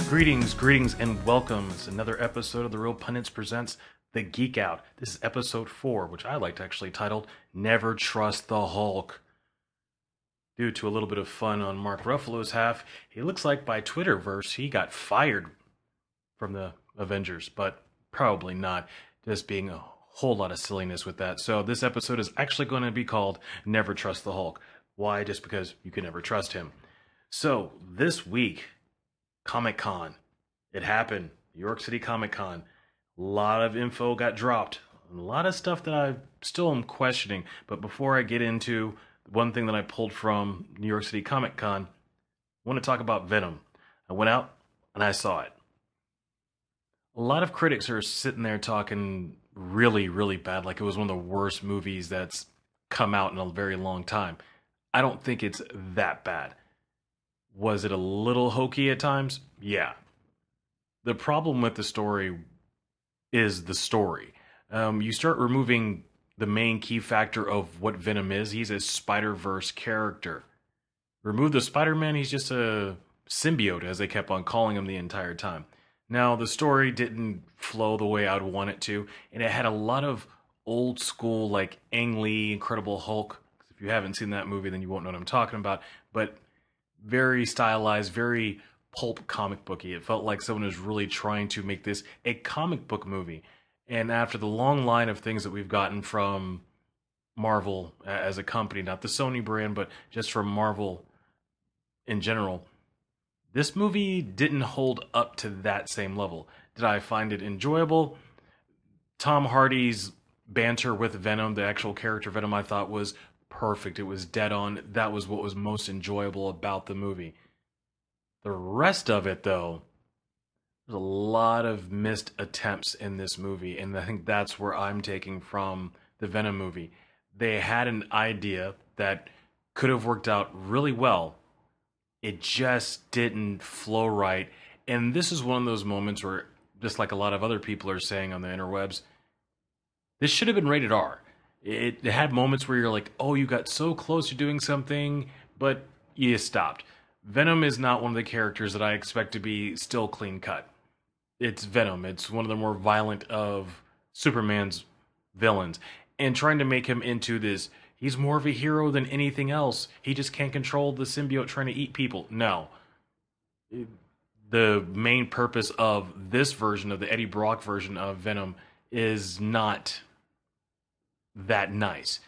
Greetings, and welcome. It's another episode of The Real Pundits presents The Geek Out. This is episode 4, which I like to actually title Never Trust the Hulk. Due to a little bit of fun on Mark Ruffalo's half, it looks like by Twitterverse he got fired from the Avengers, but probably not. Just being a whole lot of silliness with that. So this episode is actually going to be called Never Trust the Hulk. Why? Just because you can never trust him. So this week, Comic-Con. It happened. New York City Comic-Con. A lot of info got dropped. A lot of stuff that I still am questioning. But before I get into one thing that I pulled from New York City Comic-Con, I want to talk about Venom. I went out and I saw it. A lot of critics are sitting there talking really bad, like it was one of the worst movies that's come out in a very long time. I don't think it's that bad. Was it a little hokey at times? Yeah. The problem with the story is the story. You start removing the main key factor of what Venom is. He's a Spider-Verse character. Remove the Spider-Man, he's just a symbiote, as they kept on calling him the entire time. Now, the story didn't flow the way I'd want it to, and it had a lot of old school, like Ang Lee, Incredible Hulk. If you haven't seen that movie, then you won't know what I'm talking about. But very stylized, very pulp comic booky. It felt like someone was really trying to make this a comic book movie. And after the long line of things that we've gotten from Marvel as a company, not the Sony brand, but just from Marvel in general, this movie didn't hold up to that same level. Did I find it enjoyable? Tom Hardy's banter with Venom, the actual character Venom, I thought was perfect. It was dead on. That was what was most enjoyable about the movie. The rest of it, though, there's a lot of missed attempts in this movie, and I think that's where I'm taking from the Venom movie. They had an idea that could have worked out really well. It just didn't flow right. And this is one of those moments where, just like a lot of other people are saying on the interwebs, this should have been rated R. It had moments where you're like, oh, you got so close to doing something, but you stopped. Venom is not one of the characters that I expect to be still clean cut. It's Venom. It's one of the more violent of Superman's villains. And trying to make him into this, he's more of a hero than anything else. He just can't control the symbiote trying to eat people. No. The main purpose of this version, of the Eddie Brock version of Venom, is not that nice.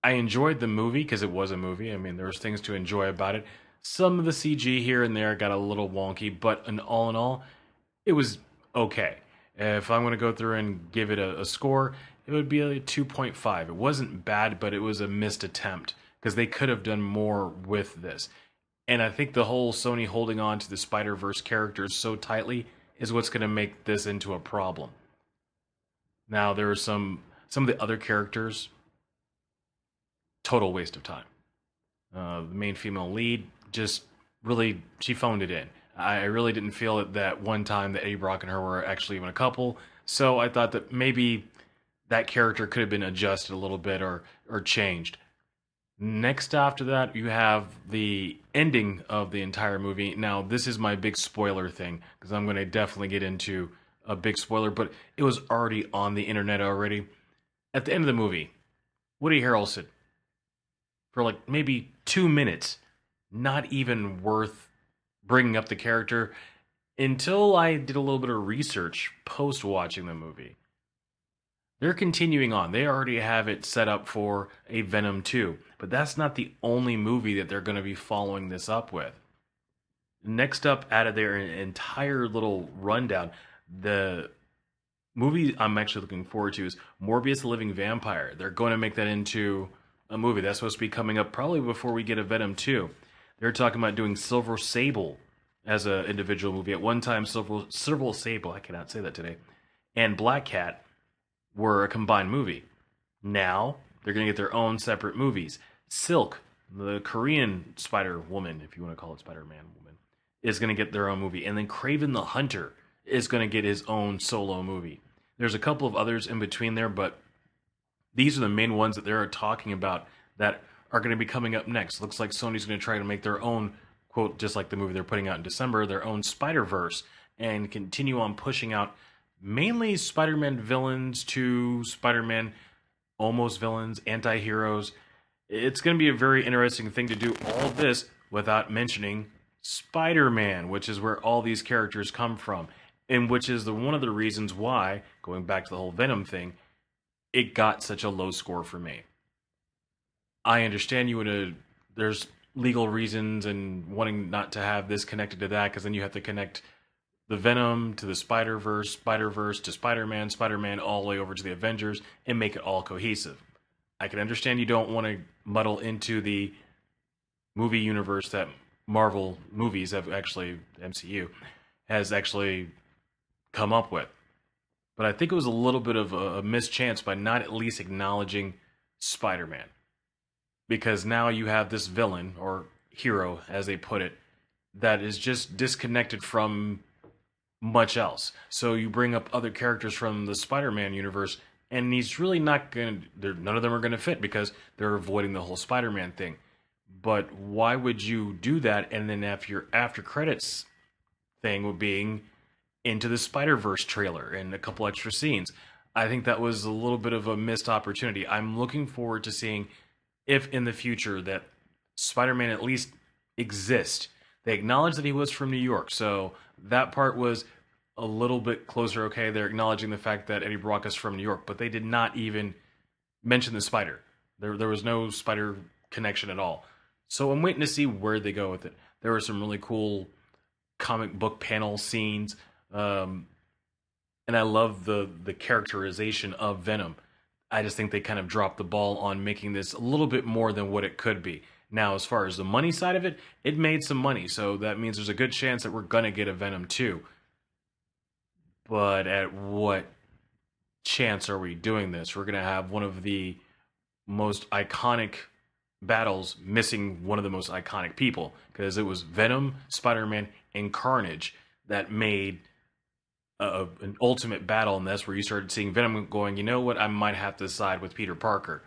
I enjoyed the movie because it was a movie. I mean, there was things to enjoy about it. Some of the CG here and there got a little wonky, but in all, it was okay. If I'm going to go through and give it a score, it would be a 2.5. It wasn't bad, but it was a missed attempt because they could have done more with this. And I think the whole Sony holding on to the Spider-Verse characters so tightly is what's going to make this into a problem. Now, there are some of the other characters, total waste of time. The main female lead, just really, she phoned it in. I really didn't feel it that one time that Eddie Brock and her were actually even a couple. So I thought that maybe that character could have been adjusted a little bit or changed. Next after that, you have the ending of the entire movie. Now, this is my big spoiler thing, because I'm going to definitely get into a big spoiler, but it was already on the internet already. At the end of the movie, Woody Harrelson, for like maybe 2 minutes, not even worth bringing up the character until I did a little bit of research post watching the movie. They're continuing on. They already have it set up for a Venom 2, but that's not the only movie that they're going to be following this up with. Next up out of their entire little rundown, the movie I'm actually looking forward to is Morbius the Living Vampire. They're going to make that into a movie. That's supposed to be coming up probably before we get a Venom 2. They're talking about doing Silver Sable as an individual movie. At one time, Silver Sable, I cannot say that today, and Black Cat were a combined movie. Now, they're going to get their own separate movies. Silk, the Korean Spider-Woman, if you want to call it Spider-Man woman, is going to get their own movie. And then Kraven the Hunter is going to get his own solo movie. There's a couple of others in between there, but these are the main ones that they're talking about that are going to be coming up next. Looks like Sony's going to try to make their own quote, just like the movie they're putting out in December, their own Spider-Verse and continue on pushing out mainly Spider-Man villains to Spider-Man almost villains, anti-heroes. It's going to be a very interesting thing to do all this without mentioning Spider-Man, which is where all these characters come from, and which is one of the reasons why, going back to the whole Venom thing, it got such a low score for me. I understand you would have, there's legal reasons and wanting not to have this connected to that, because then you have to connect the Venom to the Spider-Verse, Spider-Verse to Spider-Man, Spider-Man all the way over to the Avengers, and make it all cohesive. I can understand you don't want to muddle into the movie universe that Marvel movies have actually, MCU, has actually come up with. But I think it was a little bit of a mischance by not at least acknowledging Spider-Man. Because now you have this villain, or hero, as they put it, that is just disconnected from much else. So you bring up other characters from the Spider-Man universe, and he's really not going to, none of them are going to fit because they're avoiding the whole Spider-Man thing. But why would you do that and then have your after credits thing with being into the Spider-Verse trailer and a couple extra scenes? I think that was a little bit of a missed opportunity. I'm looking forward to seeing if in the future that Spider-Man at least exists. They acknowledged that he was from New York, so that part was a little bit closer. Okay, they're acknowledging the fact that Eddie Brock is from New York, but they did not even mention the spider. There was no spider connection at all. So I'm waiting to see where they go with it. There were some really cool comic book panel scenes, and I love the characterization of Venom. I just think they kind of dropped the ball on making this a little bit more than what it could be. Now, as far as the money side of it, it made some money, so that means there's a good chance that we're going to get a Venom 2. But at what chance are we doing this? We're going to have one of the most iconic battles missing one of the most iconic people, because it was Venom, Spider-Man, and Carnage that made an ultimate battle, and that's where you started seeing Venom going, you know what, I might have to side with Peter Parker.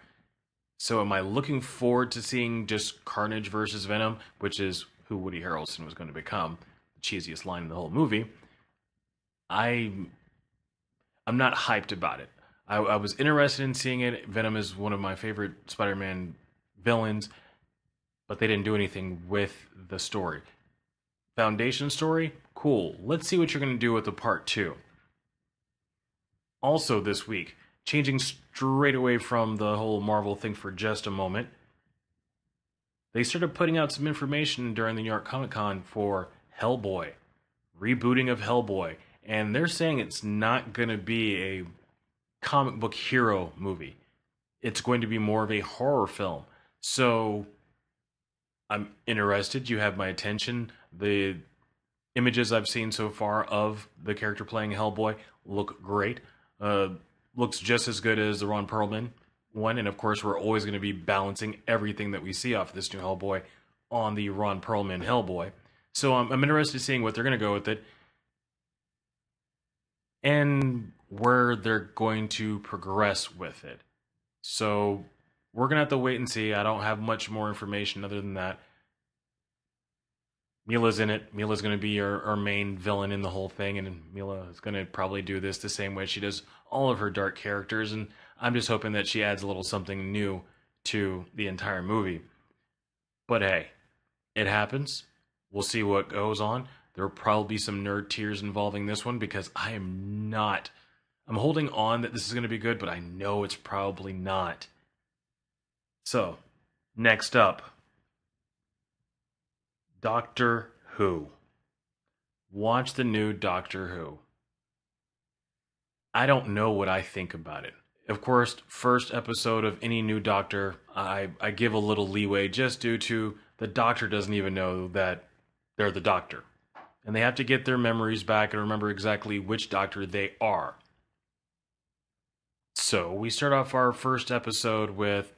So am I looking forward to seeing just Carnage versus Venom, which is who Woody Harrelson was going to become, the cheesiest line in the whole movie? I'm not hyped about it. I was interested in seeing it. Venom is one of my favorite Spider-Man villains, but they didn't do anything with the story. Foundation story? Cool. Let's see what you're going to do with the part 2. Also this week, changing straight away from the whole Marvel thing for just a moment, they started putting out some information during the New York Comic Con for Hellboy. Rebooting of Hellboy. And they're saying it's not going to be a comic book hero movie. It's going to be more of a horror film. So I'm interested. You have my attention. The images I've seen so far of the character playing Hellboy look great. Looks just as good as the Ron Perlman one. And of course, we're always going to be balancing everything that we see off of this new Hellboy on the Ron Perlman Hellboy. So I'm interested in seeing what they're going to go with it and where they're going to progress with it. So we're going to have to wait and see. I don't have much more information other than that. Mila's in it. Mila's going to be our main villain in the whole thing, and Mila is going to probably do this the same way she does all of her dark characters, and I'm just hoping that she adds a little something new to the entire movie. But hey, it happens. We'll see what goes on. There will probably be some nerd tears involving this one, because I'm holding on that this is going to be good, but I know it's probably not. So, next up, Doctor Who. Watch the new Doctor Who. I don't know what I think about it. Of course, first episode of any new Doctor, I give a little leeway just due to the Doctor doesn't even know that they're the Doctor. And they have to get their memories back and remember exactly which Doctor they are. So, we start off our first episode with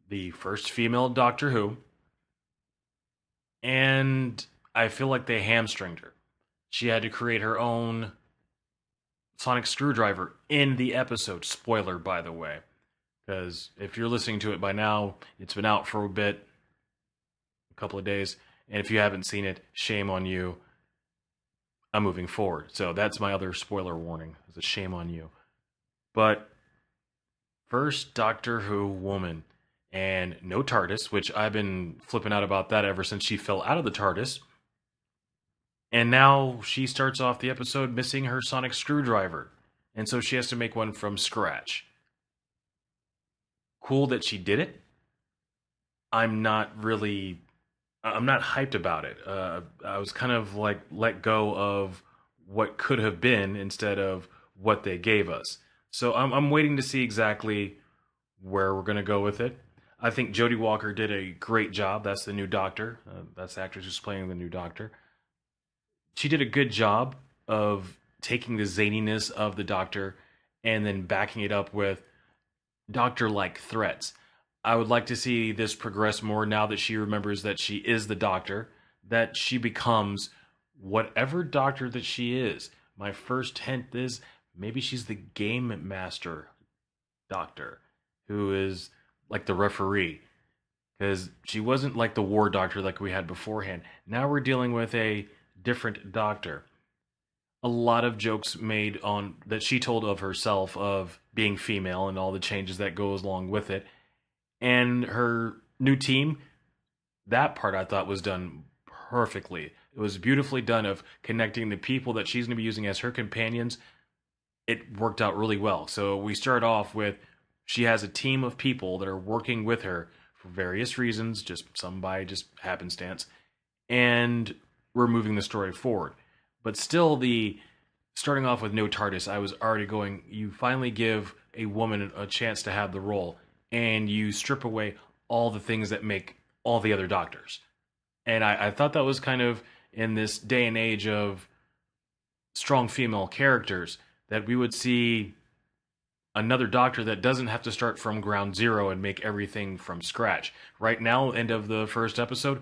the first female Doctor Who. And I feel like they hamstringed her. She had to create her own sonic screwdriver in the episode. Spoiler, by the way. Because if you're listening to it by now, it's been out for a bit, a couple of days, And if you haven't seen it, shame on you. I'm moving forward. So that's my other spoiler warning. It's a shame on you. But first, Doctor Who woman. And no TARDIS, which I've been flipping out about that ever since she fell out of the TARDIS. And now she starts off the episode missing her sonic screwdriver. And so she has to make one from scratch. Cool that she did it. I'm not hyped about it. I was kind of like let go of what could have been instead of what they gave us. So I'm waiting to see exactly where we're going to go with it. I think Jodie Walker did a great job. That's the new Doctor. That's the actress who's playing the new Doctor. She did a good job of taking the zaniness of the Doctor and then backing it up with Doctor-like threats. I would like to see this progress more now that she remembers that she is the Doctor, that she becomes whatever Doctor that she is. My first hint is maybe she's the Game Master Doctor, who is like the referee. Because she wasn't like the War Doctor like we had beforehand. Now we're dealing with a different Doctor. A lot of jokes made on that she told of herself of being female and all the changes that goes along with it. And her new team, that part I thought was done perfectly. It was beautifully done of connecting the people that she's going to be using as her companions. It worked out really well. So we start off with she has a team of people that are working with her for various reasons, just some by just happenstance, and we're moving the story forward. But still, the starting off with no TARDIS, I was already going, you finally give a woman a chance to have the role, and you strip away all the things that make all the other Doctors. And I thought that was kind of in this day and age of strong female characters, that we would see another Doctor that doesn't have to start from ground zero and make everything from scratch. Right now, end of the first episode,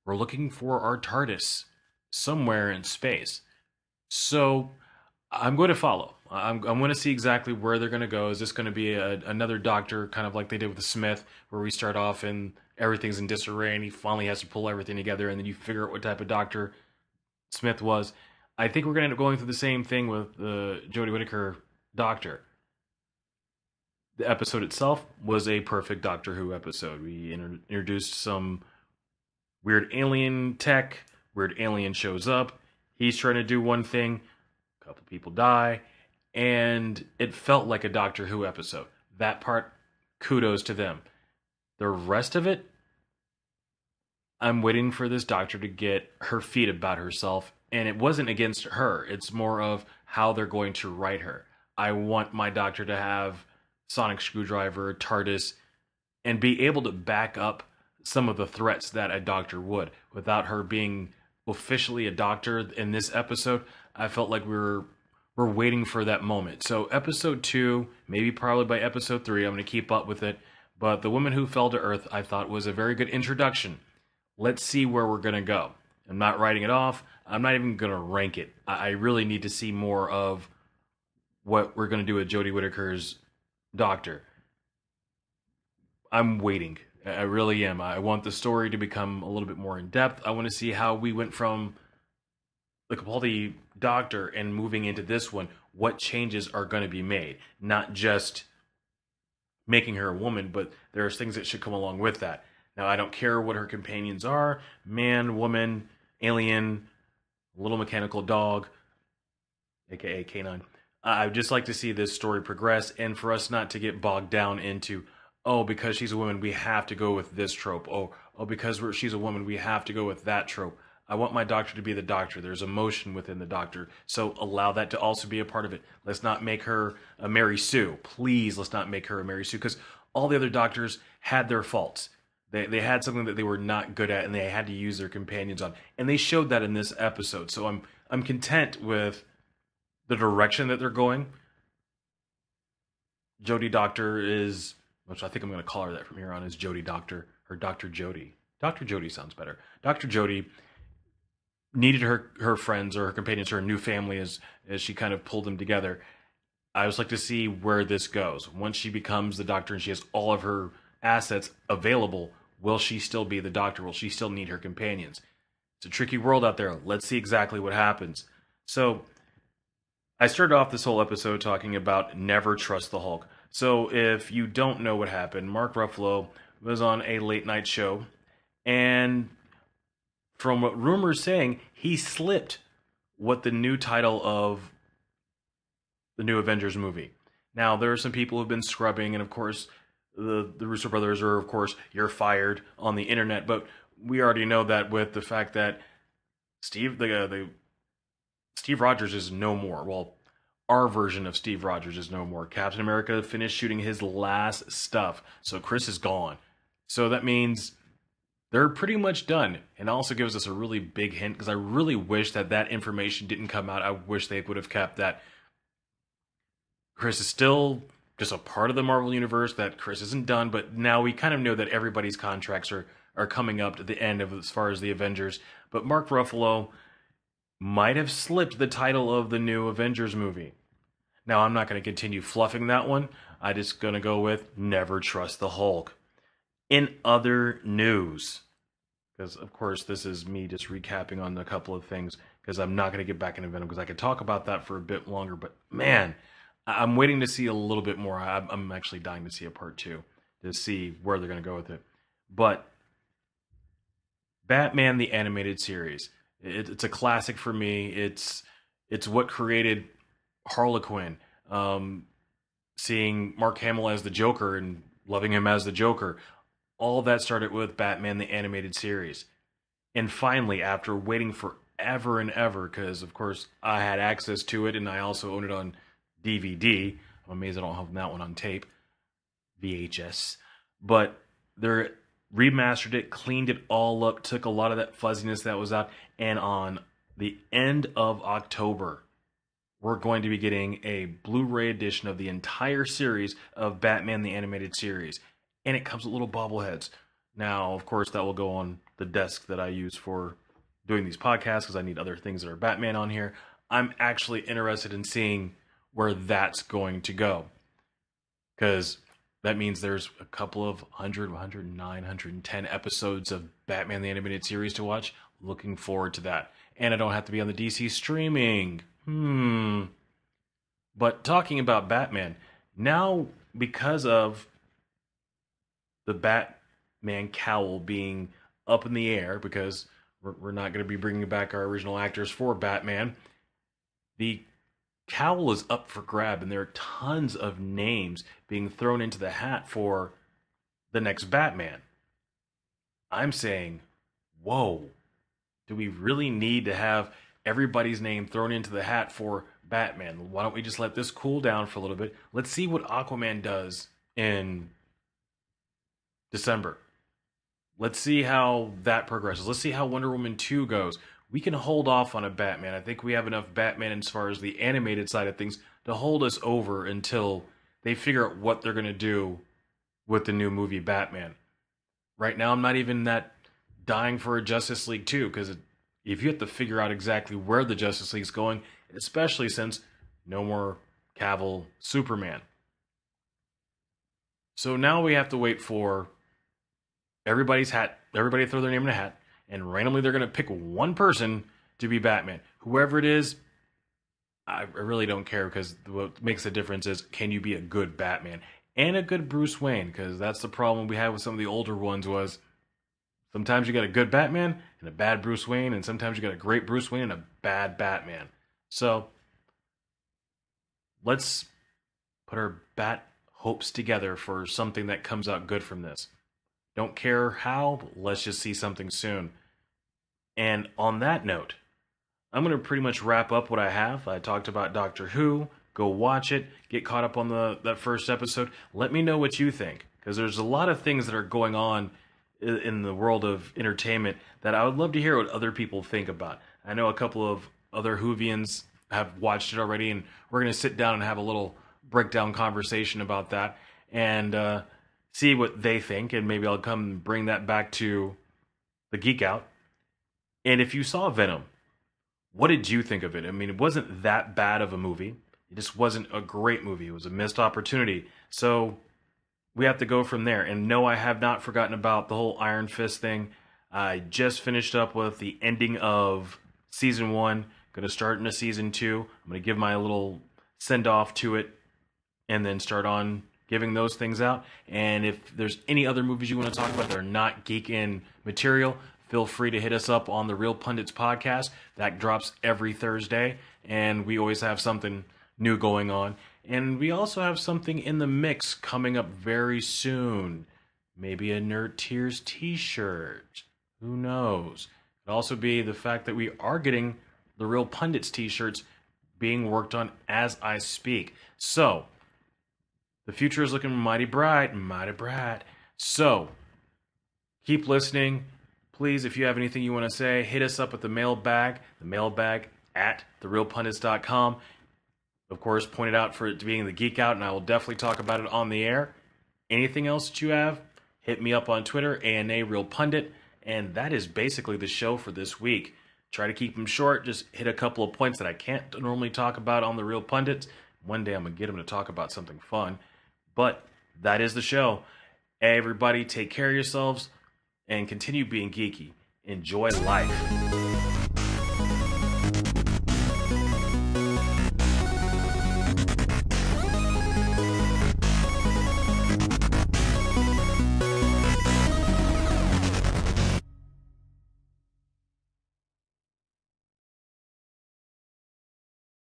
we're looking for our TARDIS somewhere in space. So I'm going to follow. I'm going to see exactly where they're going to go. Is this going to be another Doctor, kind of like they did with the Smith, where we start off and everything's in disarray and he finally has to pull everything together and then you figure out what type of Doctor Smith was? I think we're going to end up going through the same thing with the Jodie Whittaker Doctor. The episode itself was a perfect Doctor Who episode. We introduced some weird alien tech. Weird alien shows up. He's trying to do one thing. A couple people die. And it felt like a Doctor Who episode. That part, kudos to them. The rest of it, I'm waiting for this Doctor to get her feet about herself. And it wasn't against her. It's more of how they're going to write her. I want my Doctor to have sonic screwdriver, TARDIS, and be able to back up some of the threats that a Doctor would. Without her being officially a Doctor in this episode, I felt like we're waiting for that moment. So episode 2, maybe probably by episode 3, I'm going to keep up with it. But The Woman Who Fell to Earth, I thought was a very good introduction. Let's see where we're going to go. I'm not writing it off. I'm not even going to rank it. I really need to see more of what we're going to do with Jodie Whittaker's Doctor. I'm waiting. I really am. I want the story to become a little bit more in depth. I want to see how we went from the Capaldi Doctor and moving into this one. What changes are going to be made? Not just making her a woman, but there's things that should come along with that. Now, I don't care what her companions are. Man, woman, alien, little mechanical dog, aka Canine. I'd just like to see this story progress and for us not to get bogged down into, oh, because she's a woman, we have to go with this trope. Oh, because she's a woman, we have to go with that trope. I want my Doctor to be the Doctor. There's emotion within the Doctor. So allow that to also be a part of it. Let's not make her a Mary Sue. Please, let's not make her a Mary Sue, because all the other Doctors had their faults. They had something that they were not good at and they had to use their companions on. And they showed that in this episode. So I'm content with the direction that they're going. Jodie Doctor is, which I think I'm going to call her that from here on, is Jodie Doctor, or Dr. Jodie. Dr. Jodie sounds better. Dr. Jodie needed her friends or her companions, her new family, as she kind of pulled them together. I just like to see where this goes. Once she becomes the Doctor and she has all of her assets available, will she still be the Doctor? Will she still need her companions? It's a tricky world out there. Let's see exactly what happens. So I started off this whole episode talking about never trust the Hulk. So if you don't know what happened, Mark Ruffalo was on a late night show, and from what rumors saying, he slipped what the new title of the new Avengers movie. Now there are some people who've been scrubbing, and of course the Russo brothers are, of course, you're fired on the internet. But we already know that with the fact that the Steve Rogers is no more. Well, our version of Steve Rogers is no more. Captain America finished shooting his last stuff, so Chris is gone. So that means they're pretty much done. And also gives us a really big hint, because I really wish that that information didn't come out. I wish they would have kept that Chris is still just a part of the Marvel Universe, that Chris isn't done, but now we kind of know that everybody's contracts are coming up to the end of as far as the Avengers. But Mark Ruffalo might have slipped the title of the new Avengers movie. Now, I'm not going to continue fluffing that one. I'm just going to go with never trust the Hulk. In other news, because of course this is me just recapping on a couple of things, because I'm not going to get back into Venom, because I could talk about that for a bit longer, but man, I'm waiting to see a little bit more. I'm actually dying to see a part 2 to see where they're going to go with it. But Batman the Animated Series, it's a classic for me. It's what created Harlequin. Seeing Mark Hamill as the Joker and loving him as the Joker, all that started with Batman the Animated Series. And finally, after waiting forever and ever, because of course I had access to it and I also own it on DVD. I'm amazed I don't have that one on tape. VHS. But they're remastered it, cleaned it all up, took a lot of that fuzziness that was out, and on the end of October, we're going to be getting a Blu-ray edition of the entire series of Batman the Animated Series. And it comes with little bobbleheads. Now, of course, that will go on the desk that I use for doing these podcasts, because I need other things that are Batman on here. I'm actually interested in seeing where that's going to go, because that means there's a couple of 100, 109, 110 episodes of Batman the Animated Series to watch. Looking forward to that. And I don't have to be on the DC streaming. But talking about Batman, now because of the Batman cowl being up in the air, because we're not going to be bringing back our original actors for Batman, the cowl is up for grab, and there are tons of names being thrown into the hat for the next Batman. I'm saying, whoa, do we really need to have everybody's name thrown into the hat for Batman? Why don't we just let this cool down for a little bit? Let's see what Aquaman does in December. Let's see how that progresses. Let's see how Wonder Woman 2 goes. We can hold off on a Batman. I think we have enough Batman as far as the animated side of things to hold us over until they figure out what they're going to do with the new movie Batman. Right now, I'm not even that dying for a Justice League 2, because if you have to figure out exactly where the Justice League's going, especially since no more Cavill Superman. So now we have to wait for everybody throw their name in a hat, and randomly they're going to pick one person to be Batman. Whoever it is, I really don't care, because what makes the difference is, can you be a good Batman and a good Bruce Wayne? Because that's the problem we had with some of the older ones, was sometimes you got a good Batman and a bad Bruce Wayne, and sometimes you got a great Bruce Wayne and a bad Batman. So let's put our bat hopes together for something that comes out good from this. Don't care how, but let's just see something soon. And on that note, I'm going to pretty much wrap up what I have. I talked about Doctor Who. Go watch it. Get caught up on that first episode. Let me know what you think, because there's a lot of things that are going on in the world of entertainment that I would love to hear what other people think about. I know a couple of other Whovians have watched it already, and we're going to sit down and have a little breakdown conversation about that, and see what they think, and maybe I'll come and bring that back to the Geek Out. And if you saw Venom, what did you think of it? I mean, it wasn't that bad of a movie. It just wasn't a great movie. It was a missed opportunity. So we have to go from there. And no, I have not forgotten about the whole Iron Fist thing. I just finished up with the ending of season 1. Going to start into season 2. I'm going to give my little send off to it and then start on giving those things out. And if there's any other movies you want to talk about that are not geek in material, feel free to hit us up on the Real Pundits podcast. That drops every Thursday, and we always have something new going on. And we also have something in the mix coming up very soon. Maybe a Nerd Tears t-shirt. Who knows? It'll also be the fact that we are getting the Real Pundits t-shirts being worked on as I speak. So, the future is looking mighty bright, mighty bright. So, keep listening. Please, if you have anything you want to say, hit us up at the mailbag at therealpundits.com. Of course, point it out for it to being the Geek Out, and I will definitely talk about it on the air. Anything else that you have, hit me up on Twitter, ANA Real Pundit, and that is basically the show for this week. Try to keep them short, just hit a couple of points that I can't normally talk about on the Real Pundits. One day I'm going to get them to talk about something fun. But that is the show. Everybody, take care of yourselves and continue being geeky. Enjoy life.